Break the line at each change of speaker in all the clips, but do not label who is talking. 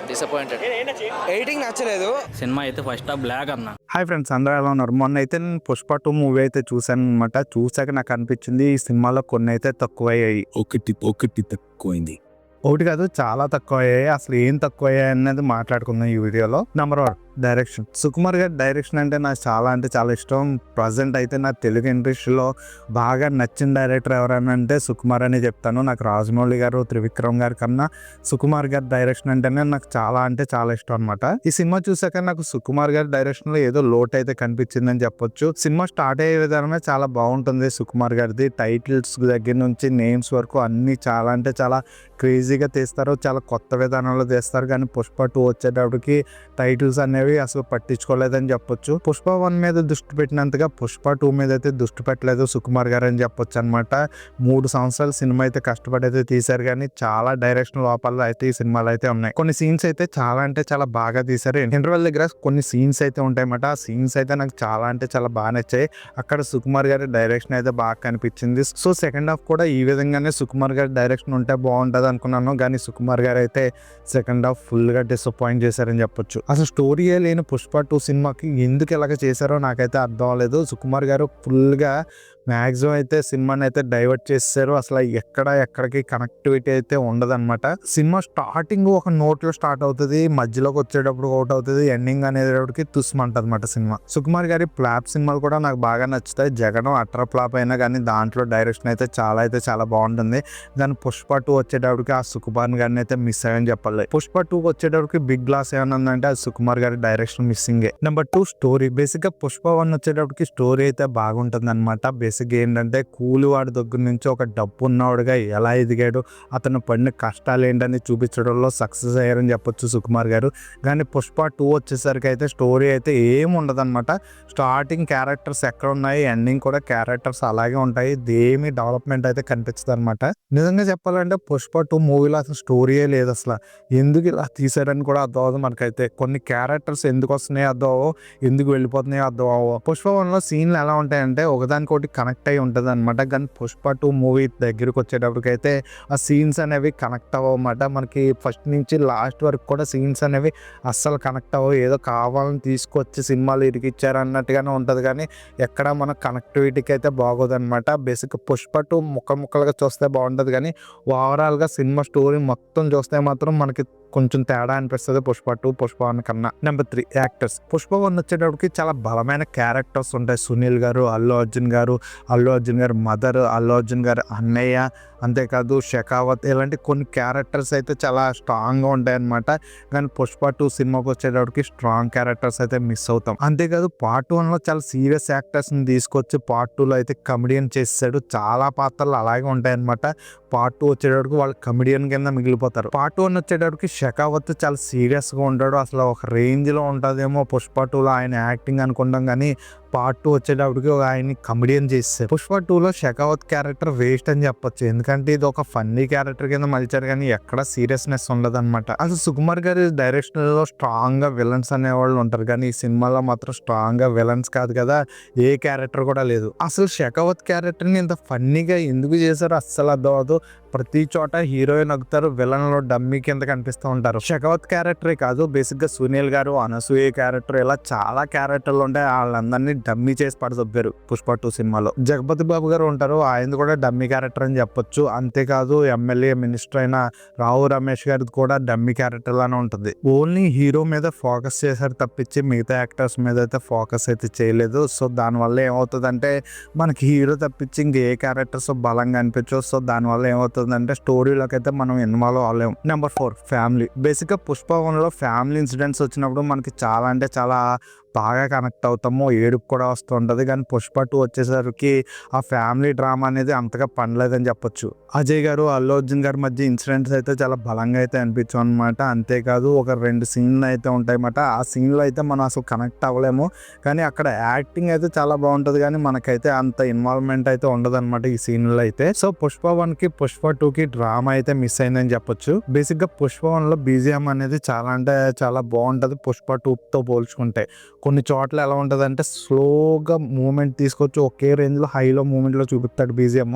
Disappointed.
Editing నచ్చలేదు.
Cinema అయితే first half black అన్న.
హాయ్ ఫ్రెండ్స్, అందరూ ఎలా ఉన్నారు? మొన్న అయితే నేను పుష్ప 2 మూవీ అయితే చూశాను అనమాట. చూసాక నాకు అనిపించింది ఈ సినిమాలో కొన్ని అయితే తక్కువయ్యాయి. ఒకటి తక్కువైంది, ఒకటి కాదు చాలా తక్కువ అయ్యాయి. అసలు ఏం తక్కువ అయ్యాయి అనేది మాట్లాడుకుందాం ఈ వీడియోలో. Number 1, direction. సుకుమార్ గారి డైరెక్షన్ అంటే నాకు చాలా ఇష్టం. ప్రజెంట్ అయితే నా తెలుగు ఇండస్ట్రీలో బాగా నచ్చిన డైరెక్టర్ ఎవరైనా అంటే సుకుమార్ అని చెప్తాను. నాకు రాజమౌళి గారు, త్రివిక్రమ్ గారి కన్నా సుకుమార్ గారి డైరెక్షన్ అంటేనే నాకు చాలా ఇష్టం అనమాట. ఈ సినిమా చూసాక నాకు సుకుమార్ గారి డైరెక్షన్ లో ఏదో లోటు అయితే కనిపించిందని చెప్పొచ్చు. సినిమా స్టార్ట్ అయ్యే విధానమే చాలా బాగుంటుంది సుకుమార్ గారిది. టైటిల్స్ దగ్గర నుంచి నేమ్స్ వరకు అన్ని చాలా క్రేజీగా తీస్తారు, చాలా కొత్త విధానంలో తీస్తారు. కానీ పుష్ప 2 వచ్చేటప్పటికి టైటిల్స్ అనేవి అసలు పట్టించుకోలేదని చెప్పొచ్చు. పుష్ప 1 మీద దృష్టి పెట్టినంతగా పుష్ప 2 మీద అయితే దృష్టి పెట్టలేదు సుకుమార్ గారు అని చెప్పొచ్చు అనమాట. 3 సంవత్సరాలు సినిమా అయితే కష్టపడి అయితే తీశారు, కానీ చాలా డైరెక్షన్ లోపాలు అయితే ఈ సినిమాలో అయితే ఉన్నాయి. కొన్ని సీన్స్ అయితే చాలా బాగా తీశారు. ఇంటర్వెల్ దగ్గర కొన్ని సీన్స్ అయితే ఉంటాయన్నమాట. ఆ సీన్స్ అయితే నాకు చాలా బాగా నచ్చాయి. అక్కడ సుకుమార్ గారి డైరెక్షన్ అయితే బాగా కనిపించింది. సో సెకండ్ హాఫ్ కూడా ఈ విధంగానే సుకుమార్ గారి డైరెక్షన్ ఉంటే బాగుంటది అనుకున్నాను, కానీ సుకుమార్ గారు అయితే సెకండ్ హాఫ్ ఫుల్ గా డిసప్పాయింట్ చేశారని చెప్పొచ్చు. అసలు స్టోరీయే లేని పుష్ప 2 సినిమాకి ఎందుకు ఇలాగ చేశారో నాకైతే అర్థం అవ్వలేదు. సుకుమార్ గారు ఫుల్ గా మ్యాక్సిమం అయితే సినిమాని అయితే డైవర్ట్ చేశారు. అసలు ఎక్కడికి కనెక్టివిటీ అయితే ఉండదన్నమాట. సినిమా స్టార్టింగ్ ఒక నోట్ లో స్టార్ట్ అవుతుంది, మధ్యలోకి వచ్చేటప్పుడు ఒకటి అవుతుంది, ఎండింగ్ అనేటప్పటికి తుస్మంటది అనమాట సినిమా. సుకుమార్ గారి ఫ్లాప్ సినిమాలు కూడా నాకు బాగా నచ్చుతాయి. జగనం అట్ర ఫ్లాప్ అయినా కానీ దాంట్లో డైరెక్షన్ అయితే చాలా బాగుంటుంది. దాని పుష్ప 2 వచ్చేటప్పటికి ఆ సుకుమార్ గారిని అయితే మిస్ అయ్యని చెప్పాలి. పుష్ప 2 వచ్చేటప్పటికి బిగ్ గ్లాస్ ఏమన్నా ఉందంటే అది సుకుమార్ గారి direction missing. Number 2, story. Basic గా పుష్ప 1 వచ్చేటప్పటికి స్టోరీ అయితే బాగుంటుంది అనమాట. బేసిక్ ఏంటంటే కూలివాడి దగ్గర నుంచి ఒక డబ్బు ఉన్నవాడుగా ఎలా ఎదిగాడు, అతను పడిన కష్టాలు ఏంటని చూపించడంలో సక్సెస్ అయ్యారని చెప్పొచ్చు సుకుమార్ గారు. కానీ పుష్ప 2 వచ్చేసరికి అయితే స్టోరీ అయితే ఏం ఉండదు అనమాట. స్టార్టింగ్ క్యారెక్టర్స్ ఎక్కడ ఉన్నాయి, ఎండింగ్ కూడా క్యారెక్టర్స్ అలాగే ఉంటాయి. దేమి డెవలప్మెంట్ అయితే కనిపించదు అనమాట. నిజంగా చెప్పాలంటే పుష్ప 2 మూవీలో అసలు స్టోరీయే లేదు. అసలు ఎందుకు ఇలా తీసారని కూడా అర్థం అవ్వదు మనకైతే. కొన్ని క్యారెక్టర్స్ ఎందుకు వస్తున్నాయి అర్థం అవ్వవు, ఎందుకు వెళ్ళిపోతున్నాయో అర్థం అవ్వవు. పుష్ప 1లో సీన్లు ఎలా ఉంటాయంటే ఒకదానికొకటి కనెక్ట్ అయి ఉంటుంది అనమాట. కానీ పుష్ప 2 మూవీ దగ్గరికి వచ్చేటప్పటికైతే ఆ సీన్స్ అనేవి కనెక్ట్ అవ్వమాట. మనకి ఫస్ట్ నుంచి లాస్ట్ వరకు కూడా సీన్స్ అనేవి అస్సలు కనెక్ట్ అవ్వవు. ఏదో కావాలని తీసుకొచ్చి సినిమాలు ఇరికిచ్చారు అన్నట్టుగానే ఉంటుంది, కానీ ఎక్కడ మన కనెక్టివిటీకి అయితే బాగోదు అనమాట. బేసిక్ పుష్ప 2 ముక్కలుగా చూస్తే బాగుంటుంది, కానీ ఓవరాల్ గా సినిమా స్టోరీ మొత్తం చూస్తే మాత్రం మనకి కొంచెం తేడా అనిపిస్తుంది పుష్ప 2 పుష్ప 1 కన్నా. Number 3, actors. పుష్ప 1 వచ్చేటప్పటికి చాలా బలమైన క్యారెక్టర్స్ ఉంటాయి. సునీల్ గారు, అల్లు అర్జున్ గారు మదర్, అల్లు అర్జున్ గారు అన్నయ్య, అంతేకాదు షెకావత్, ఇలాంటి కొన్ని క్యారెక్టర్స్ అయితే చాలా స్ట్రాంగ్ గా ఉంటాయి అనమాట. కానీ పుష్ప 2 సినిమాకి వచ్చేటప్పటికి స్ట్రాంగ్ క్యారెక్టర్స్ అయితే మిస్ అవుతాం. అంతేకాదు పార్ట్ 1 లో చాలా సీరియస్ యాక్టర్స్ ని తీసుకొచ్చి పార్ట్ 2 లో అయితే కమెడియన్ చేసాడు. చాలా పాత్రలు అలాగే ఉంటాయి అనమాట. పార్ట్ 2 వచ్చేటప్పటికి వాళ్ళు కమెడియన్ కింద మిగిలిపోతారు. పార్ట్ 1 వచ్చేటప్పటికి షెకావత్ చాలా సీరియస్ గా ఉంటాడు. అసలు ఒక రేంజ్ లో ఉంటదేమో పుష్ప 2లో ఆయన యాక్టింగ్ అనుకుంటాం, కానీ పార్ట్ 2 వచ్చేటప్పటికి ఆయన్ని కమెడియన్ చేస్తారు. పుష్ప 2లో షెకావత్ క్యారెక్టర్ వేస్ట్ అని చెప్పొచ్చు, ఎందుకంటే ఇది ఒక ఫన్నీ క్యారెక్టర్ కింద మలిచారు, కానీ ఎక్కడ సీరియస్నెస్ ఉండదు అనమాట. అసలు సుకుమార్ గారి డైరెక్షన్ లో స్ట్రాంగ్ గా విలన్స్ అనేవాళ్ళు ఉంటారు, కానీ ఈ సినిమాలో మాత్రం స్ట్రాంగ్ గా విలన్స్ కాదు కదా, ఏ క్యారెక్టర్ కూడా లేదు. అసలు షెకావత్ క్యారెక్టర్ ని ఇంత ఫన్నీగా ఎందుకు చేశారో అస్సలు అర్థం అవదు. ప్రతి చోట హీరోయిన్ నగ్గుతారు, విలన్ లో డమ్మీ కింద కనిపిస్తూ ఉంటారు. షెకావత్ క్యారెక్టరే కాదు, బేసిక్ గా సునీల్ గారు, అనసూయ క్యారెక్టర్, ఇలా చాలా క్యారెక్టర్లు ఉంటాయి. వాళ్ళందరినీ డమ్మీ చేసి పడదొబ్బారు పుష్ప 2 సినిమాలో. జగపతి బాబు గారు ఉంటారు, ఆయన కూడా డమ్మీ క్యారెక్టర్ అని చెప్పొచ్చు. అంతేకాదు ఎమ్మెల్యే మినిస్టర్ అయిన రావు రమేష్ గారిది కూడా డమ్మీ క్యారెక్టర్ లానే ఉంటుంది. ఓన్లీ హీరో మీద ఫోకస్ చేశారు తప్పించి మిగతా యాక్టర్స్ మీద అయితే ఫోకస్ అయితే చేయలేదు. సో దానివల్ల ఏమవుతుందంటే మనకి హీరో తప్పించి ఇంకే క్యారెక్టర్స్ బలంగా అనిపించవు. సో దానివల్ల ఏమవుతుందంటే స్టోరీలోకి అయితే మనం ఇన్వాల్వ్ అవ్వలేము. Number 4, family. బేసిక్ గా పుష్ప 1లో ఫ్యామిలీ ఇన్సిడెంట్స్ వచ్చినప్పుడు మనకి చాలా బాగా కనెక్ట్ అవుతాము, ఏడుపు కూడా వస్తూ ఉంటుంది. కానీ పుష్ప 2 వచ్చేసరికి ఆ ఫ్యామిలీ డ్రామా అనేది అంతగా పనిలేదని చెప్పొచ్చు. అజయ్ గారు, అల్లు అర్జున్ గారి మధ్య ఇన్సిడెంట్స్ అయితే చాలా బలంగా అయితే అనిపించు అనమాట. అంతేకాదు ఒక 2 సీన్లు అయితే ఉంటాయన్నమాట. ఆ సీన్లో అయితే మనం అసలు కనెక్ట్ అవ్వలేము, కానీ అక్కడ యాక్టింగ్ అయితే చాలా బాగుంటుంది, కానీ మనకైతే అంత ఇన్వాల్వ్మెంట్ అయితే ఉండదు అనమాట ఈ సీన్లో అయితే. సో పుష్ప 1కి పుష్ప 2కి డ్రామా అయితే మిస్ అయిందని చెప్పొచ్చు. బేసిక్ గా పుష్ప 1లో బీజిఎం అనేది చాలా బాగుంటది పుష్ప 2తో పోల్చుకుంటే. కొన్ని చోట్ల ఎలా ఉంటదంటే స్లోగా మూవ్‌మెంట్ తీసుకొచ్చి ఒకే రేంజ్‌లో హైలో మూవ్‌మెంట్‌లో చూపిస్తాడు బీజీఎం.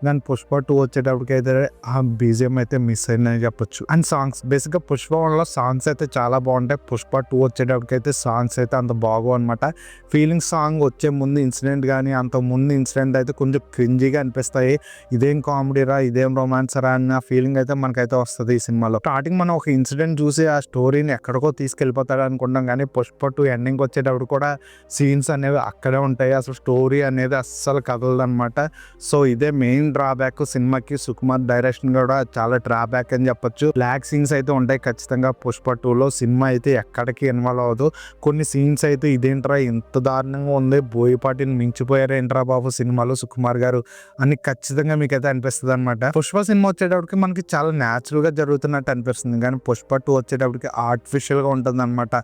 కానీ 'పుష్ప 2' వచ్చేటప్పటికైతే ఆ బీజీఎం అయితే మిస్ అయిందని చెప్పొచ్చు. అండ్ సాంగ్స్ బేసిక్‌గా 'పుష్ప 1'లో సాంగ్స్ అయితే చాలా బాగుంటాయి. 'పుష్ప 2' వచ్చేటప్పటికైతే సాంగ్స్ అయితే అంత బాగోవన్నమాట. ఫీలింగ్ సాంగ్ వచ్చే ముందు ఇన్సిడెంట్ గానీ, అంతకుముందు ఇన్సిడెంట్ అయితే కొంచెం క్రింజీగా అనిపిస్తాయి. ఇదేం కామెడీరా, ఇదేం రొమాన్సరా అన్న ఫీలింగ్ అయితే మనకైతే వస్తది ఈ సినిమాలో. స్టార్టింగ్ మనం ఒక ఇన్సిడెంట్ చూసి ఆ స్టోరీని ఎక్కడికో తీసుకెళ్ళిపోతాడు అనుకుంటాం కానీ 'పుష్ప 2' ఎండింగ్ వచ్చేటప్పుడు కూడా సీన్స్ అనేవి అక్కడే ఉంటాయి. అసలు స్టోరీ అనేది అస్సలు కదలదనమాట. సో ఇదే మెయిన్ డ్రాబ్యాక్ సినిమాకి. సుకుమార్ డైరెక్షన్ కూడా చాలా డ్రాబ్యాక్ అని చెప్పొచ్చు. బ్లాక్ సీన్స్ అయితే ఉంటాయి ఖచ్చితంగా 'పుష్ప 2'లో. సినిమా అయితే ఎక్కడికి ఇన్వాల్వ్ అవ్వదు. కొన్ని సీన్స్ అయితే ఇదేంట్రా ఇంత దారుణంగా ఉంది, బోయపాటిని మించిపోయారు ఏంట్రా బాబు సినిమాలో సుకుమార్ గారు అని ఖచ్చితంగా మీకైతే అనిపిస్తుంది అనమాట. 'పుష్ప' సినిమా వచ్చేటప్పటికి మనకి చాలా న్యాచురల్ గా జరుగుతున్నట్టు అనిపిస్తుంది. కానీ 'పుష్ప 2' వచ్చేటప్పటికి ఆర్టిఫిషియల్ గా ఉంటుంది అనమాట.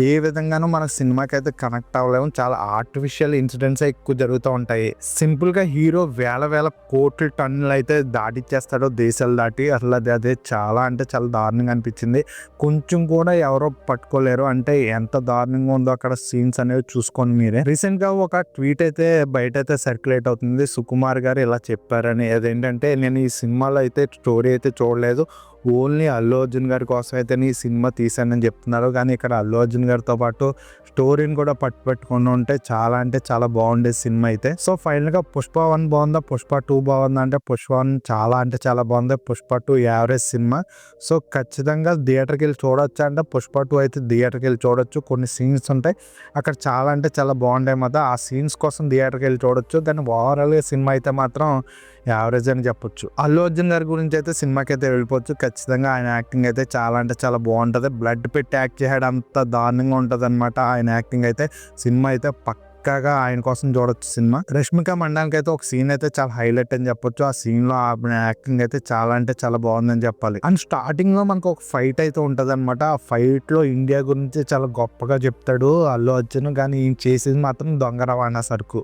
ఏ విధంగానూ మన సినిమాకి అయితే కనెక్ట్ అవ్వలేము. చాలా ఆర్టిఫిషియల్ ఇన్సిడెంట్స్ ఎక్కువ జరుగుతూ ఉంటాయి. సింపుల్ గా హీరో వేల కోట్ల టన్నులు అయితే దాటిచ్చేస్తాడు దేశాలు దాటి. అసలు అదే చాలా అంటే చాలా దారుణంగా అనిపించింది. కొంచెం కూడా ఎవరో పట్టుకోలేరు. అంటే ఎంత దారుణంగా ఉందో అక్కడ సీన్స్ అనేవి చూసుకోండి మీరే. రీసెంట్ గా ఒక ట్వీట్ అయితే బయట అయితే సర్క్యులేట్ అవుతుంది. సుకుమార్ గారు ఇలా చెప్పారని. అదేంటంటే నేను ఈ సినిమాలో అయితే స్టోరీ అయితే చూడలేదు, ఓన్లీ అల్లు అర్జున్ గారి కోసం అయితే ఈ సినిమా తీశానని చెప్తున్నారు. కానీ ఇక్కడ అల్లు అర్జున్ గారితో పాటు స్టోరీని కూడా పట్టుకొని ఉంటే చాలా అంటే చాలా బాగుండేది సినిమా అయితే. సో ఫైనల్ గా 'పుష్ప 1' బాగుందా, 'పుష్ప 2' బాగుందా అంటే 'పుష్ప 1' చాలా అంటే చాలా బాగుంది. 'Pushpa 2' average cinema. సో ఖచ్చితంగా థియేటర్కి వెళ్ళి చూడొచ్చా అంటే 'పుష్ప 2' అయితే థియేటర్కి వెళ్ళి చూడొచ్చు. కొన్ని సీన్స్ ఉంటాయి అక్కడ చాలా అంటే చాలా బాగుంటాయి మాట. ఆ సీన్స్ కోసం థియేటర్కి వెళ్ళి చూడొచ్చు. కానీ ఓవరాల్గా సినిమా అయితే మాత్రం యావరేజ్ అని చెప్పొచ్చు. అల్లు అర్జున్ గారి గురించి అయితే సినిమాకి అయితే వెళ్ళిపోవచ్చు. ఖచ్చితంగా ఆయన యాక్టింగ్ అయితే చాలా అంటే చాలా బాగుంటుంది. బ్లడ్ పెట్టి యాక్ట్ చేయడం అంత దారుణంగా ఉంటుంది అనమాట ఆయన యాక్టింగ్ అయితే. సినిమా అయితే పక్కాగా ఆయన కోసం చూడొచ్చు సినిమా. రష్మిక మండానికి అయితే ఒక సీన్ అయితే చాలా హైలైట్ అని చెప్పొచ్చు. ఆ సీన్ లో ఆమె యాక్టింగ్ అయితే చాలా అంటే చాలా బాగుందని చెప్పాలి. అండ్ స్టార్టింగ్ లో మనకు ఒక ఫైట్ అయితే ఉంటది అనమాట. ఆ ఫైట్ లో ఇండియా గురించి చాలా గొప్పగా చెప్తాడు అల్లు అర్జున్. కానీ ఈయన చేసేది మాత్రం దొంగ రవాణా సరుకు.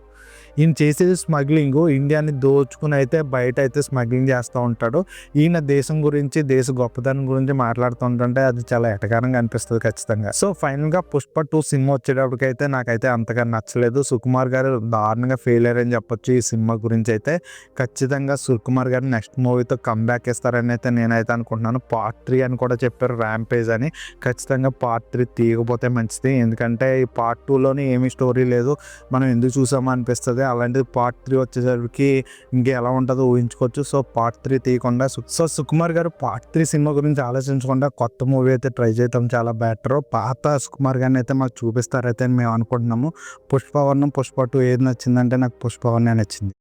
ఈయన చేసేది స్మగ్లింగ్. ఇండియాని దోచుకుని అయితే బయట అయితే స్మగ్లింగ్ చేస్తూ ఉంటాడు. ఈయన దేశం గురించి, దేశ గొప్పతనం గురించి మాట్లాడుతూ ఉంటుంటే అది చాలా ఎటకారంగా అనిపిస్తుంది ఖచ్చితంగా. సో ఫైనల్ గా 'పుష్ప 2' సినిమా వచ్చేటప్పటికైతే నాకైతే అంతగా నచ్చలేదు. సుకుమార్ గారు దారుణంగా ఫెయిల్ అయ్యారని చెప్పొచ్చు ఈ సినిమా గురించి అయితే. ఖచ్చితంగా సుకుమార్ గారు నెక్స్ట్ మూవీతో కంబ్యాక్ ఇస్తారని అయితే నేనైతే అనుకుంటున్నాను. పార్ట్ 3 అని కూడా చెప్పారు, ర్యాంపేజ్ అని. ఖచ్చితంగా పార్ట్ 3 తీయకపోతే మంచిది. ఎందుకంటే ఈ పార్ట్ 2లోని ఏమీ స్టోరీ లేదు, మనం ఎందుకు చూసామో అనిపిస్తుంది. అలాంటిది పార్ట్ 3 వచ్చేసరికి ఇంకెలా ఉంటుందో ఊహించుకోవచ్చు. సో పార్ట్ 3 తీయకుండా సుకుమార్ గారు పార్ట్ 3 సినిమా గురించి ఆలోచించకుండా కొత్త మూవీ అయితే ట్రై చేయడం చాలా బెటర్. పాత సుకుమార్ గారిని అయితే మాకు చూపిస్తారైతే మేము అనుకుంటున్నాము. 'పుష్ప 1', 'పుష్ప 2' ఏది నచ్చిందంటే నాకు 'పుష్ప 1' నచ్చింది.